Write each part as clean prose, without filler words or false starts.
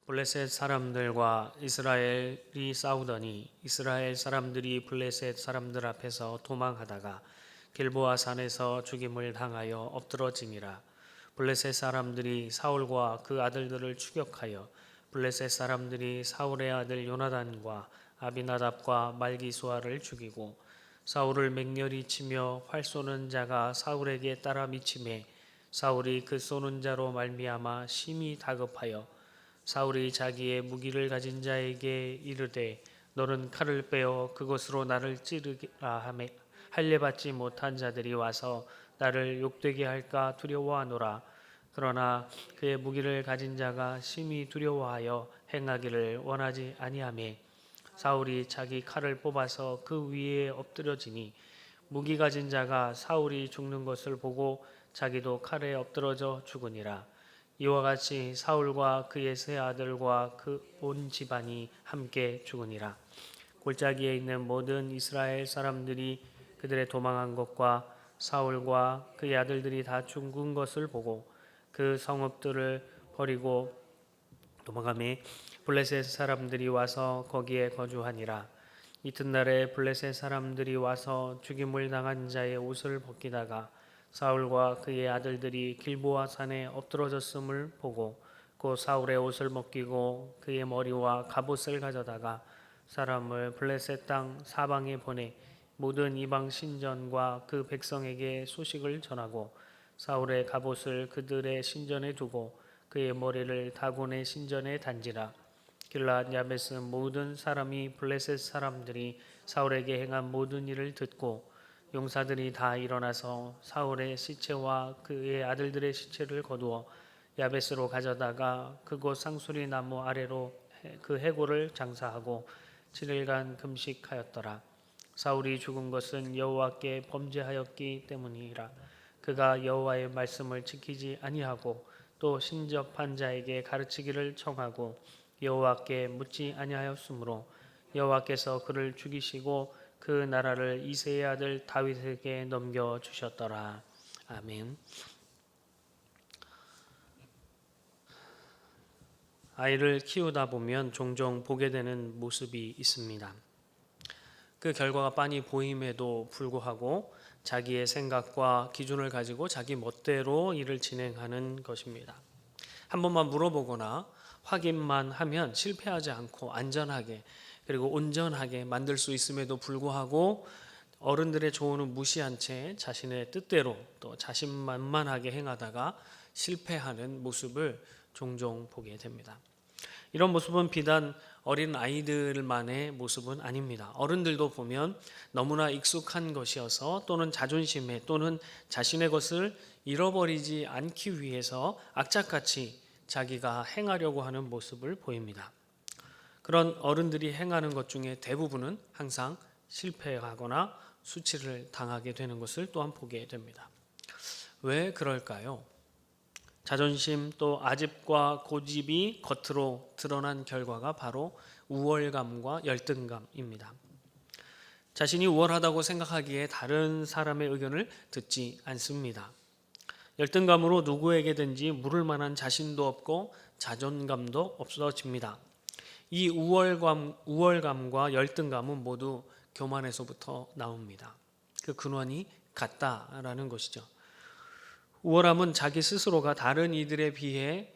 블레셋 사람들과 이스라엘이 싸우더니 이스라엘 사람들이 블레셋 사람들 앞에서 도망하다가 길보아 산에서 죽임을 당하여 엎드러지니라. 블레셋 사람들이 사울과 그 아들들을 추격하여 블레셋 사람들이 사울의 아들 요나단과 아비나답과 말기수아를 죽이고 사울을 맹렬히 치며 활 쏘는 자가 사울에게 따라 미치매 사울이 그 쏘는 자로 말미암아 심히 다급하여 사울이 자기의 무기를 가진 자에게 이르되 너는 칼을 빼어 그것으로 나를 찌르라 하매 할례받지 못한 자들이 와서 나를 욕되게 할까 두려워하노라. 그러나 그의 무기를 가진 자가 심히 두려워하여 행하기를 원하지 아니하매 사울이 자기 칼을 뽑아서 그 위에 엎드려지니 무기 가진 자가 사울이 죽는 것을 보고 자기도 칼에 엎드러져 죽으니라. 이와 같이 사울과 그의 세 아들과 그 온 집안이 함께 죽으니라. 골짜기에 있는 모든 이스라엘 사람들이 그들의 도망한 것과 사울과 그의 아들들이 다 죽은 것을 보고 그 성읍들을 버리고 도망하며 블레셋 사람들이 와서 거기에 거주하니라. 이튿날에 블레셋 사람들이 와서 죽임을 당한 자의 옷을 벗기다가 사울과 그의 아들들이 길보아 산에 엎드러졌음을 보고 곧 사울의 옷을 벗기고 그의 머리와 갑옷을 가져다가 사람을 블레셋 땅 사방에 보내 모든 이방 신전과 그 백성에게 소식을 전하고 사울의 갑옷을 그들의 신전에 두고 그의 머리를 다곤의 신전에 단지라. 길랏 야베스 모든 사람이 블레셋 사람들이 사울에게 행한 모든 일을 듣고 용사들이 다 일어나서 사울의 시체와 그의 아들들의 시체를 거두어 야베스로 가져다가 그곳 상수리 나무 아래로 그 해골을 장사하고 7일간 금식하였더라. 사울이 죽은 것은 여호와께 범죄하였기 때문이라. 그가 여호와의 말씀을 지키지 아니하고 또 신접한 자에게 가르치기를 청하고 여호와께 묻지 아니하였으므로 여호와께서 그를 죽이시고 그 나라를 이새의 아들 다윗에게 넘겨 주셨더라. 아멘. 아이를 키우다 보면 종종 보게 되는 모습이 있습니다. 그 결과가 빤히 보임에도 불구하고 자기의 생각과 기준을 가지고 자기 멋대로 일을 진행하는 것입니다. 한 번만 물어보거나 확인만 하면 실패하지 않고 안전하게 그리고 온전하게 만들 수 있음에도 불구하고 어른들의 조언을 무시한 채 자신의 뜻대로 또 자신만만하게 행하다가 실패하는 모습을 종종 보게 됩니다. 이런 모습은 비단 어린 아이들만의 모습은 아닙니다. 어른들도 보면 너무나 익숙한 것이어서 또는 자존심에 또는 자신의 것을 잃어버리지 않기 위해서 악착같이 자기가 행하려고 하는 모습을 보입니다. 그런 어른들이 행하는 것 중에 대부분은 항상 실패하거나 수치를 당하게 되는 것을 또한 보게 됩니다. 왜 그럴까요? 자존심 또 아집과 고집이 겉으로 드러난 결과가 바로 우월감과 열등감입니다. 자신이 우월하다고 생각하기에 다른 사람의 의견을 듣지 않습니다. 열등감으로 누구에게든지 물을 만한 자신도 없고 자존감도 없어집니다. 이 우월감과 열등감은 모두 교만에서부터 나옵니다. 그 근원이 같다라는 것이죠. 우월함은 자기 스스로가 다른 이들에 비해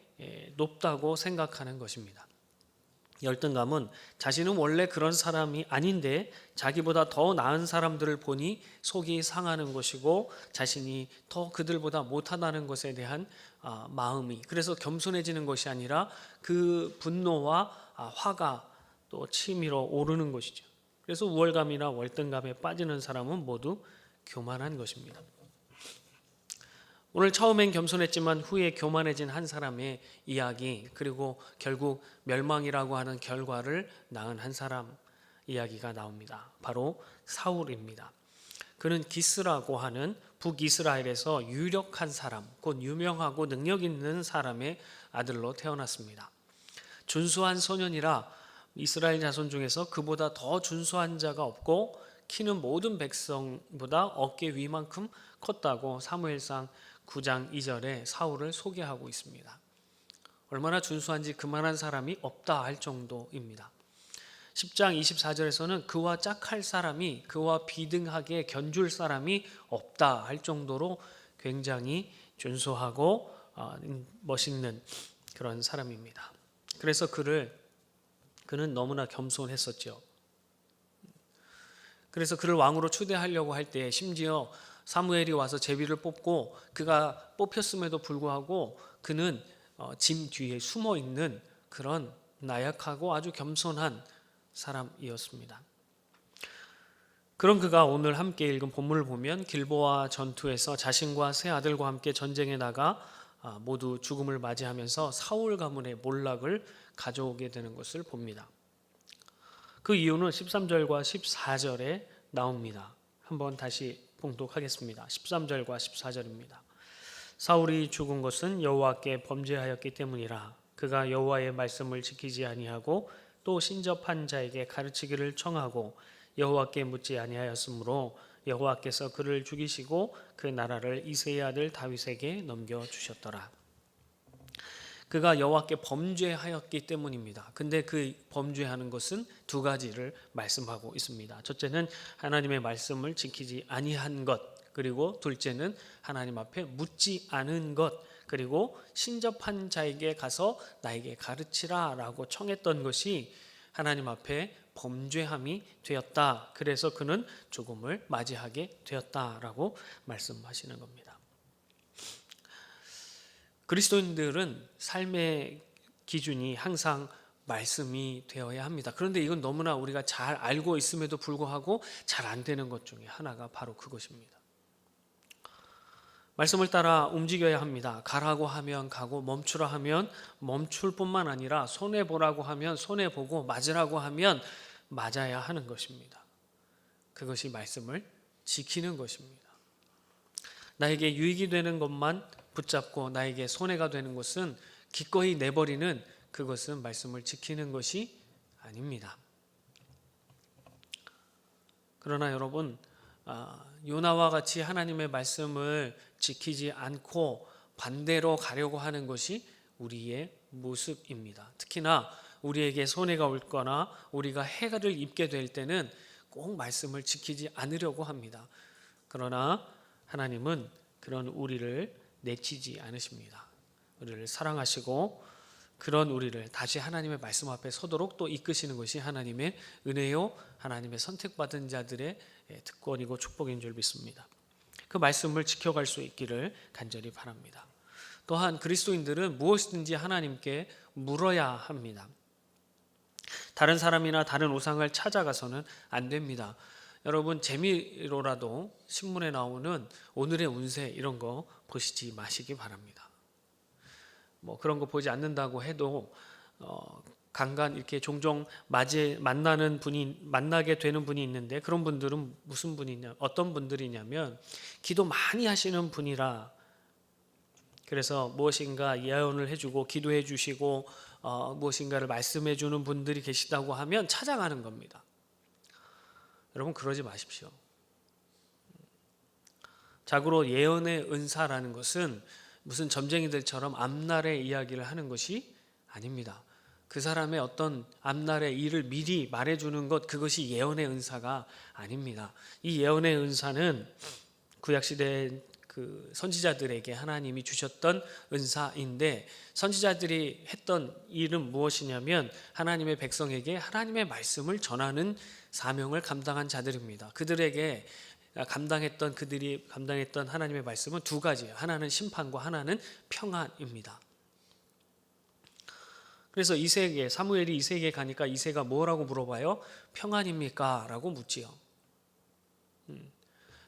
높다고 생각하는 것입니다. 열등감은 자신은 원래 그런 사람이 아닌데 자기보다 더 나은 사람들을 보니 속이 상하는 것이고 자신이 더 그들보다 못하다는 것에 대한 마음이 그래서 겸손해지는 것이 아니라 그 분노와 화가 또 치밀어 오르는 것이죠. 그래서 우월감이나 월등감에 빠지는 사람은 모두 교만한 것입니다. 오늘 처음엔 겸손했지만 후에 교만해진 한 사람의 이야기 그리고 결국 멸망이라고 하는 결과를 낳은 한 사람 이야기가 나옵니다. 바로 사울입니다. 그는 기스라고 하는 북이스라엘에서 유력한 사람, 곧 유명하고 능력 있는 사람의 아들로 태어났습니다. 준수한 소년이라 이스라엘 자손 중에서 그보다 더 준수한 자가 없고 키는 모든 백성보다 어깨 위만큼 컸다고 사무엘상 9장 2절에 사울을 소개하고 있습니다. 얼마나 준수한지 그만한 사람이 없다 할 정도입니다. 10장 24절에서는 그와 짝할 사람이, 그와 비등하게 견줄 사람이 없다 할 정도로 굉장히 준수하고 멋있는 그런 사람입니다. 그래서 그는 너무나 겸손했었죠. 그래서 그를 왕으로 추대하려고 할 때 심지어 사무엘이 와서 제비를 뽑고 그가 뽑혔음에도 불구하고 그는 짐 뒤에 숨어 있는 그런 나약하고 아주 겸손한 사람이었습니다. 그런 그가 오늘 함께 읽은 본문을 보면 길보아 전투에서 자신과 세 아들과 함께 전쟁에 나가 모두 죽음을 맞이하면서 사울 가문의 몰락을 가져오게 되는 것을 봅니다. 그 이유는 13절과 14절에 나옵니다. 한번 다시 봉독하겠습니다. 13절과 14절입니다. 사울이 죽은 것은 여호와께 범죄하였기 때문이라. 그가 여호와의 말씀을 지키지 아니하고 또 신접한 자에게 가르치기를 청하고 여호와께 묻지 아니하였으므로 여호와께서 그를 죽이시고 그 나라를 이새의 아들 다윗에게 넘겨주셨더라. 그가 여호와께 범죄하였기 때문입니다. 근데 그 범죄하는 것은 두 가지를 말씀하고 있습니다. 첫째는 하나님의 말씀을 지키지 아니한 것, 그리고 둘째는 하나님 앞에 묻지 않은 것, 그리고 신접한 자에게 가서 나에게 가르치라 라고 청했던 것이 하나님 앞에 범죄함이 되었다. 그래서 그는 죽음을 맞이하게 되었다라고 말씀하시는 겁니다. 그리스도인들은 삶의 기준이 항상 말씀이 되어야 합니다. 그런데 이건 너무나 우리가 잘 알고 있음에도 불구하고 잘 안 되는 것 중에 하나가 바로 그것입니다. 말씀을 따라 움직여야 합니다. 가라고 하면 가고 멈추라 하면 멈출 뿐만 아니라 손해보라고 하면 손해보고 맞으라고 하면 맞아야 하는 것입니다. 그것이 말씀을 지키는 것입니다. 나에게 유익이 되는 것만 붙잡고 나에게 손해가 되는 것은 기꺼이 내버리는, 그것은 말씀을 지키는 것이 아닙니다. 그러나 여러분, 요나와 같이 하나님의 말씀을 지키지 않고 반대로 가려고 하는 것이 우리의 모습입니다. 특히나 우리에게 손해가 올거나 우리가 해를 입게 될 때는 꼭 말씀을 지키지 않으려고 합니다. 그러나 하나님은 그런 우리를 내치지 않으십니다. 우리를 사랑하시고 그런 우리를 다시 하나님의 말씀 앞에 서도록 또 이끄시는 것이 하나님의 은혜요, 하나님의 선택받은 자들의 특권이고 축복인 줄 믿습니다. 그 말씀을 지켜갈 수 있기를 간절히 바랍니다. 또한 그리스도인들은 무엇이든지 하나님께 물어야 합니다. 다른 사람이나 다른 우상을 찾아가서는 안 됩니다. 여러분, 재미로라도 신문에 나오는 오늘의 운세 이런 거 보시지 마시기 바랍니다. 그런 거 보지 않는다고 해도 간간 이렇게 종종 만나게 되는 분이 있는데, 그런 분들은 무슨 분이냐, 어떤 분들이냐면 기도 많이 하시는 분이라, 그래서 무엇인가 예언을 해주고 기도해 주시고 무엇인가를 말씀해 주는 분들이 계시다고 하면 찾아가는 겁니다. 여러분, 그러지 마십시오. 자고로 예언의 은사라는 것은 무슨 점쟁이들처럼 앞날의 이야기를 하는 것이 아닙니다. 그 사람의 어떤 앞날의 일을 미리 말해주는 것, 그것이 예언의 은사가 아닙니다. 이 예언의 은사는 구약시대 그 선지자들에게 하나님이 주셨던 은사인데, 선지자들이 했던 일은 무엇이냐면 하나님의 백성에게 하나님의 말씀을 전하는 사명을 감당한 자들입니다. 그들이 감당했던 하나님의 말씀은 두 가지예요. 하나는 심판과 하나는 평안입니다. 그래서 사무엘이 이새에게 가니까 이새가 뭐라고 물어봐요? 평안입니까? 라고 묻지요.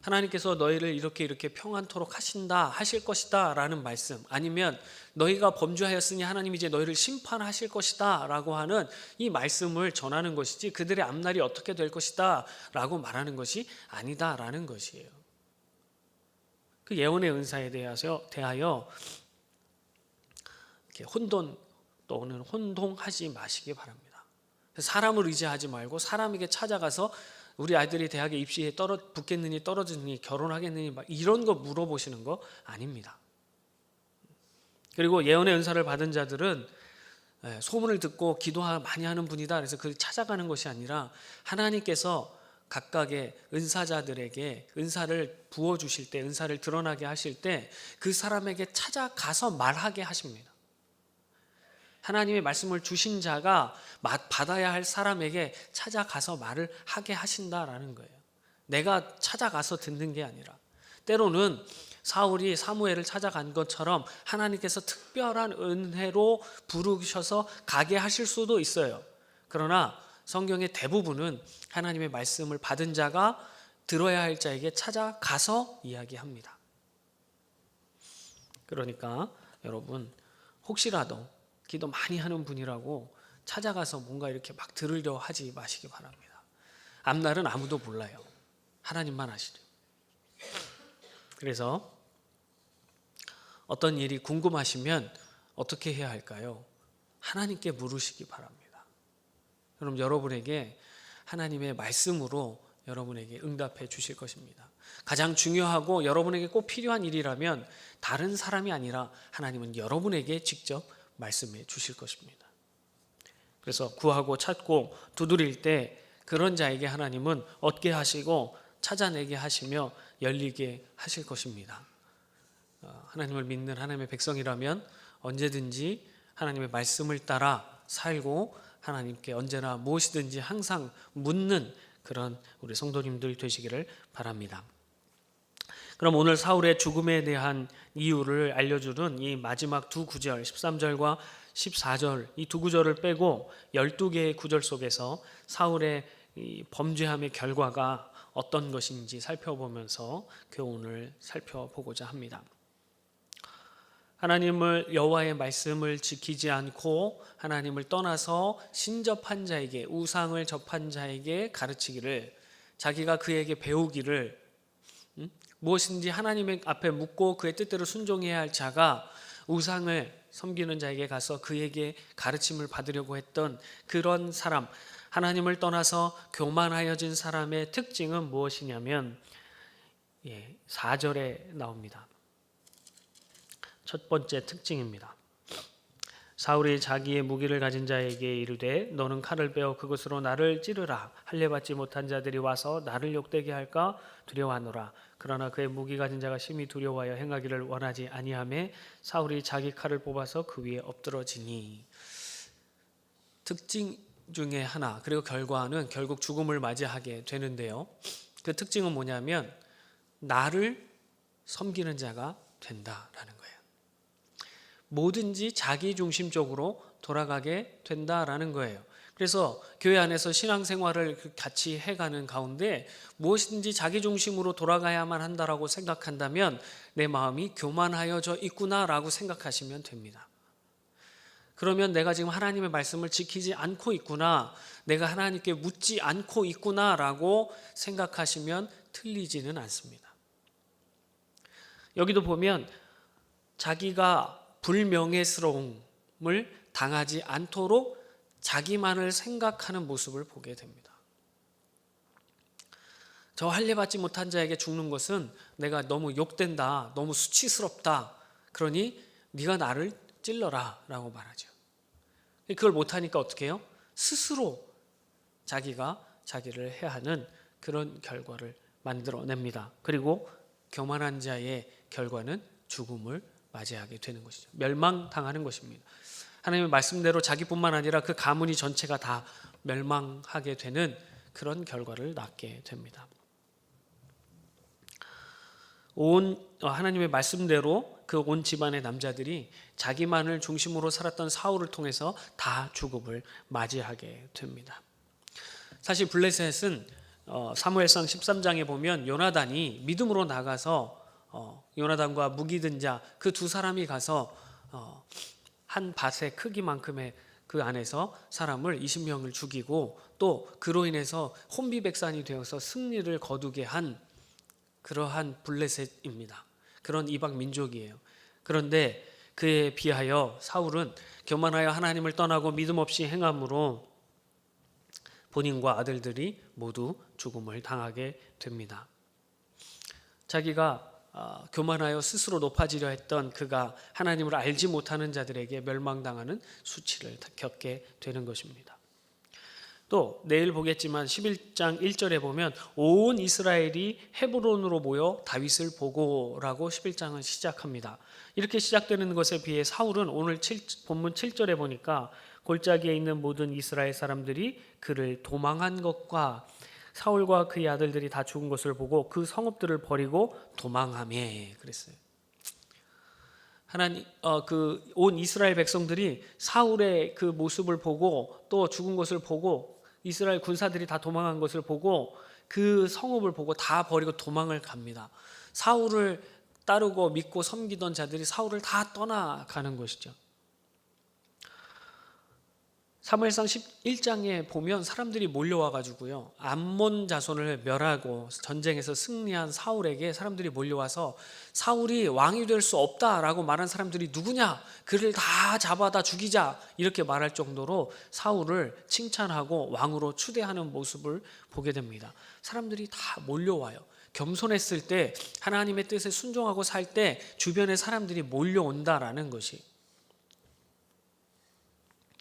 하나님께서 너희를 이렇게 평안토록 하실 것이다 라는 말씀, 아니면 너희가 범죄하였으니 하나님이 이제 너희를 심판하실 것이다 라고 하는 이 말씀을 전하는 것이지, 그들의 앞날이 어떻게 될 것이다 라고 말하는 것이 아니다 라는 것이에요. 그 예언의 은사에 대하여 이렇게 혼돈 또는 혼동하지 마시기 바랍니다. 사람을 의지하지 말고 사람에게 찾아가서 우리 아이들이 대학에 입시에 붙겠느니 떨어지느니 결혼하겠느니 이런 거 물어보시는 거 아닙니다. 그리고 예언의 은사를 받은 자들은 소문을 듣고 기도 많이 하는 분이다 그래서 그 찾아가는 것이 아니라 하나님께서 각각의 은사자들에게 은사를 부어주실 때, 은사를 드러나게 하실 때 그 사람에게 찾아가서 말하게 하십니다. 하나님의 말씀을 주신 자가 받아야 할 사람에게 찾아가서 말을 하게 하신다라는 거예요. 내가 찾아가서 듣는 게 아니라, 때로는 사울이 사무엘을 찾아간 것처럼 하나님께서 특별한 은혜로 부르셔서 가게 하실 수도 있어요. 그러나 성경의 대부분은 하나님의 말씀을 받은 자가 들어야 할 자에게 찾아가서 이야기합니다. 그러니까 여러분, 혹시라도 기도 많이 하는 분이라고 찾아가서 뭔가 이렇게 막 들으려 하지 마시기 바랍니다. 앞날은 아무도 몰라요. 하나님만 아시죠. 그래서 어떤 일이 궁금하시면 어떻게 해야 할까요? 하나님께 물으시기 바랍니다. 그럼 여러분에게 하나님의 말씀으로 여러분에게 응답해 주실 것입니다. 가장 중요하고 여러분에게 꼭 필요한 일이라면 다른 사람이 아니라 하나님은 여러분에게 직접 말씀해 주실 것입니다. 그래서 구하고 찾고 두드릴 때 그런 자에게 하나님은 얻게 하시고 찾아내게 하시며 열리게 하실 것입니다. 하나님을 믿는 하나님의 백성이라면 언제든지 하나님의 말씀을 따라 살고 하나님께 언제나 무엇이든지 항상 묻는 그런 우리 성도님들 되시기를 바랍니다. 그럼 오늘 사울의 죽음에 대한 이유를 알려주는 이 마지막 두 구절 13절과 14절 이 두 구절을 빼고 12개의 구절 속에서 사울의 이 범죄함의 결과가 어떤 것인지 살펴보면서 교훈을 살펴보고자 합니다. 하나님을 여호와의 말씀을 지키지 않고 하나님을 떠나서 신접한 자에게 우상을 접한 자에게 가르치기를 자기가 그에게 배우기를 무엇인지 하나님의 앞에 묻고 그의 뜻대로 순종해야 할 자가 우상을 섬기는 자에게 가서 그에게 가르침을 받으려고 했던 그런 사람 하나님을 떠나서 교만하여진 사람의 특징은 무엇이냐면 4절에 나옵니다. 첫 번째 특징입니다. 사울이 자기의 무기를 가진 자에게 이르되 너는 칼을 빼어 그것으로 나를 찌르라. 할례 받지 못한 자들이 와서 나를 욕되게 할까 두려워하노라. 그러나 그의 무기 가진 자가 심히 두려워하여 행하기를 원하지 아니하매 사울이 자기 칼을 뽑아서 그 위에 엎드러지니. 특징 중에 하나, 그리고 결과는 결국 죽음을 맞이하게 되는데요. 그 특징은 뭐냐면 나를 섬기는 자가 된다라는 거예요. 뭐든지 자기 중심적으로 돌아가게 된다라는 거예요. 그래서 교회 안에서 신앙생활을 같이 해가는 가운데 무엇이든지 자기 중심으로 돌아가야만 한다라고 생각한다면 내 마음이 교만하여져 있구나라고 생각하시면 됩니다. 그러면 내가 지금 하나님의 말씀을 지키지 않고 있구나, 내가 하나님께 묻지 않고 있구나라고 생각하시면 틀리지는 않습니다. 여기도 보면 자기가 불명예스러움을 당하지 않도록 자기만을 생각하는 모습을 보게 됩니다. 저 할례 받지 못한 자에게 죽는 것은 내가 너무 욕된다, 너무 수치스럽다, 그러니 네가 나를 찔러라 라고 말하죠. 그걸 못하니까 어떻게 해요? 스스로 자기가 자기를 해하는 그런 결과를 만들어냅니다. 그리고 교만한 자의 결과는 죽음을 맞이하게 되는 것이죠. 멸망당하는 것입니다. 하나님의 말씀대로 자기뿐만 아니라 그 가문이 전체가 다 멸망하게 되는 그런 결과를 낳게 됩니다. 하나님의 말씀대로 그 온 집안의 남자들이 자기만을 중심으로 살았던 사울을 통해서 다 죽음을 맞이하게 됩니다. 사실 블레셋은 사무엘상 13장에 보면 요나단이 믿음으로 나가서 요나단과 무기 든 자 그 두 사람이 가서 한 밭의 크기만큼의 그 안에서 사람을 20명을 죽이고 또 그로 인해서 혼비백산이 되어서 승리를 거두게 한 그러한 블레셋입니다. 그런 이방 민족이에요. 그런데 그에 비하여 사울은 교만하여 하나님을 떠나고 믿음 없이 행함으로 본인과 아들들이 모두 죽음을 당하게 됩니다. 자기가 교만하여 스스로 높아지려 했던 그가 하나님을 알지 못하는 자들에게 멸망당하는 수치를 겪게 되는 것입니다. 또 내일 보겠지만 11장 1절에 보면 온 이스라엘이 헤브론으로 모여 다윗을 보고라고 11장은 시작합니다. 이렇게 시작되는 것에 비해 사울은 오늘 본문 7절에 보니까 골짜기에 있는 모든 이스라엘 사람들이 그를 도망한 것과 사울과 그의 아들들이 다 죽은 것을 보고 그 성읍들을 버리고 도망하며 그랬어요. 하나님 그 온 이스라엘 백성들이 사울의 그 모습을 보고 또 죽은 것을 보고 이스라엘 군사들이 다 도망한 것을 보고 그 성읍을 보고 다 버리고 도망을 갑니다. 사울을 따르고 믿고 섬기던 자들이 사울을 다 떠나가는 것이죠. 사무엘상 11장에 보면 사람들이 몰려와 가지고요. 암몬 자손을 멸하고 전쟁에서 승리한 사울에게 사람들이 몰려와서 사울이 왕이 될 수 없다라고 말한 사람들이 누구냐? 그를 다 잡아다 죽이자 이렇게 말할 정도로 사울을 칭찬하고 왕으로 추대하는 모습을 보게 됩니다. 사람들이 다 몰려와요. 겸손했을 때 하나님의 뜻에 순종하고 살 때 주변에 사람들이 몰려온다라는 것이.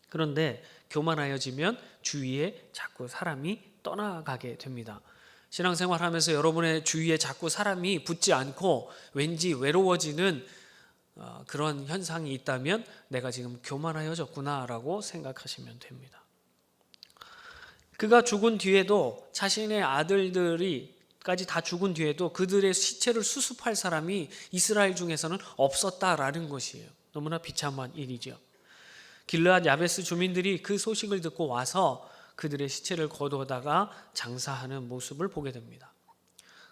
그런데 교만하여지면 주위에 자꾸 사람이 떠나가게 됩니다. 신앙생활하면서 여러분의 주위에 자꾸 사람이 붙지 않고 왠지 외로워지는 그런 현상이 있다면 내가 지금 교만하여졌구나라고 생각하시면 됩니다. 그가 죽은 뒤에도 자신의 아들들이까지 다 죽은 뒤에도 그들의 시체를 수습할 사람이 이스라엘 중에서는 없었다라는 것이에요. 너무나 비참한 일이죠. 길르앗 야베스 주민들이 그 소식을 듣고 와서 그들의 시체를 거두다가 장사하는 모습을 보게 됩니다.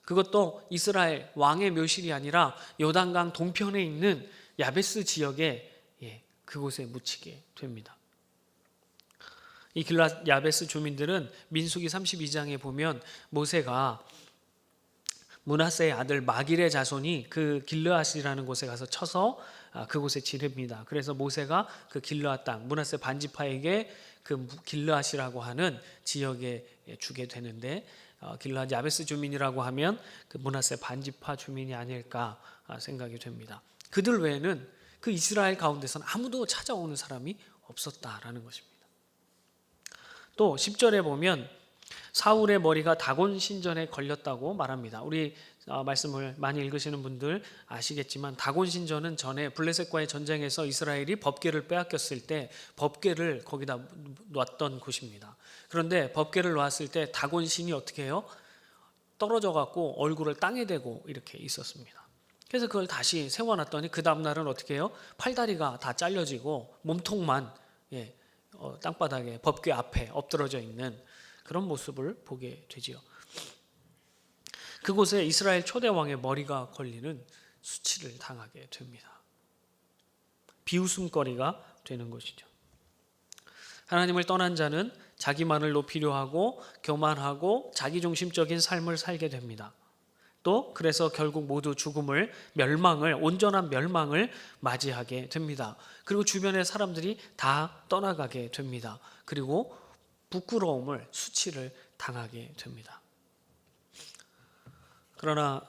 그것도 이스라엘 왕의 묘실이 아니라 요단강 동편에 있는 야베스 지역에 그곳에 묻히게 됩니다. 이 길르앗 야베스 주민들은 민수기 32장에 보면 모세가 므낫세의 아들 마길의 자손이 그 길르앗이라는 곳에 가서 쳐서 그곳에 지릅니다. 그래서 모세가 그 길르앗 땅 므낫세 반지파에게 그 길르앗이라고 하는 지역에 주게 되는데 길르앗 야베스 주민이라고 하면 그 므낫세 반지파 주민이 아닐까 생각이 됩니다. 그들 외에는 그 이스라엘 가운데서는 아무도 찾아오는 사람이 없었다라는 것입니다. 또 10절에 보면 사울의 머리가 다곤 신전에 걸렸다고 말합니다. 우리 말씀을 많이 읽으시는 분들 아시겠지만 다곤 신전은 전에 블레셋과의 전쟁에서 이스라엘이 법궤를 빼앗겼을 때 법궤를 거기다 놨던 곳입니다. 그런데 법궤를 놨을 때 다곤 신이 어떻게 해요? 떨어져 갖고 얼굴을 땅에 대고 이렇게 있었습니다. 그래서 그걸 다시 세워놨더니 그 다음 날은 어떻게 해요? 팔다리가 다 잘려지고 몸통만 땅바닥에 법궤 앞에 엎드러져 있는 그런 모습을 보게 되지요. 그곳에 이스라엘 초대 왕의 머리가 걸리는 수치를 당하게 됩니다. 비웃음거리가 되는 것이죠. 하나님을 떠난 자는 자기만을 높이려 하고 교만하고 자기중심적인 삶을 살게 됩니다. 또 그래서 결국 모두 죽음을 온전한 멸망을 맞이하게 됩니다. 그리고 주변의 사람들이 다 떠나가게 됩니다. 그리고 부끄러움을 수치를 당하게 됩니다. 그러나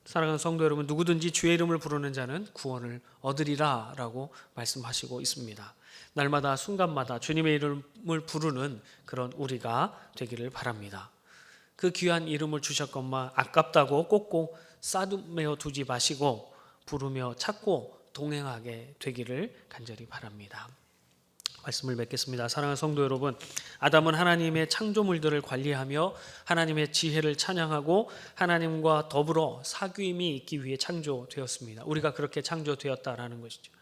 사랑하는 성도 여러분, 누구든지 주의 이름을 부르는 자는 구원을 얻으리라 라고 말씀하시고 있습니다. 날마다 순간마다 주님의 이름을 부르는 그런 우리가 되기를 바랍니다. 그 귀한 이름을 주셨건만 아깝다고 꼭꼭 싸매어 두지 마시고 부르며 찾고 동행하게 되기를 간절히 바랍니다. 말씀을 맺겠습니다. 사랑하는 성도 여러분, 아담은 하나님의 창조물들을 관리하며 하나님의 지혜를 찬양하고 하나님과 더불어 사귐이 있기 위해 창조되었습니다. 우리가 그렇게 창조되었다라는 것이죠.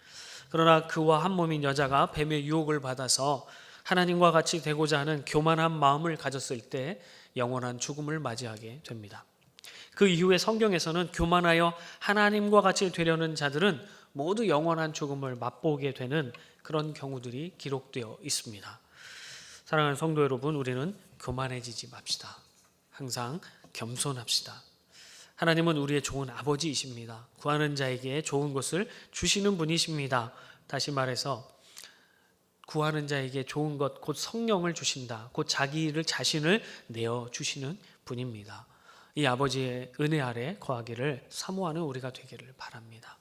그러나 그와 한 몸인 여자가 뱀의 유혹을 받아서 하나님과 같이 되고자 하는 교만한 마음을 가졌을 때 영원한 죽음을 맞이하게 됩니다. 그 이후에 성경에서는 교만하여 하나님과 같이 되려는 자들은 모두 영원한 죽음을 맛보게 되는 그런 경우들이 기록되어 있습니다. 사랑하는 성도 여러분, 우리는 교만해지지 맙시다. 항상 겸손합시다. 하나님은 우리의 좋은 아버지이십니다. 구하는 자에게 좋은 것을 주시는 분이십니다. 다시 말해서 구하는 자에게 좋은 것, 곧 성령을 주신다. 곧 자신을 내어주시는 분입니다. 이 아버지의 은혜 아래 거하기를 사모하는 우리가 되기를 바랍니다.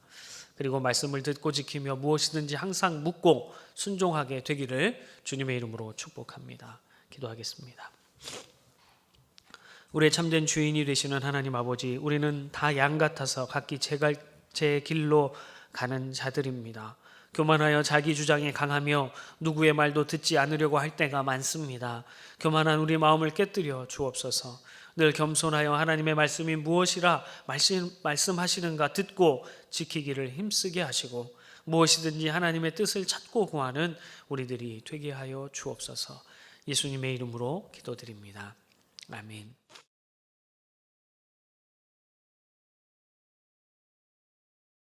그리고 말씀을 듣고 지키며 무엇이든지 항상 묻고 순종하게 되기를 주님의 이름으로 축복합니다. 기도하겠습니다. 우리의 참된 주인이 되시는 하나님 아버지, 우리는 다 양 같아서 각기 제 길로 가는 자들입니다. 교만하여 자기 주장에 강하며 누구의 말도 듣지 않으려고 할 때가 많습니다. 교만한 우리 마음을 깨뜨려 주옵소서. 늘 겸손하여 하나님의 말씀이 무엇이라 말씀하시는가 듣고 지키기를 힘쓰게 하시고 무엇이든지 하나님의 뜻을 찾고 구하는 우리들이 되게 하여 주옵소서. 예수님의 이름으로 기도드립니다. 아멘.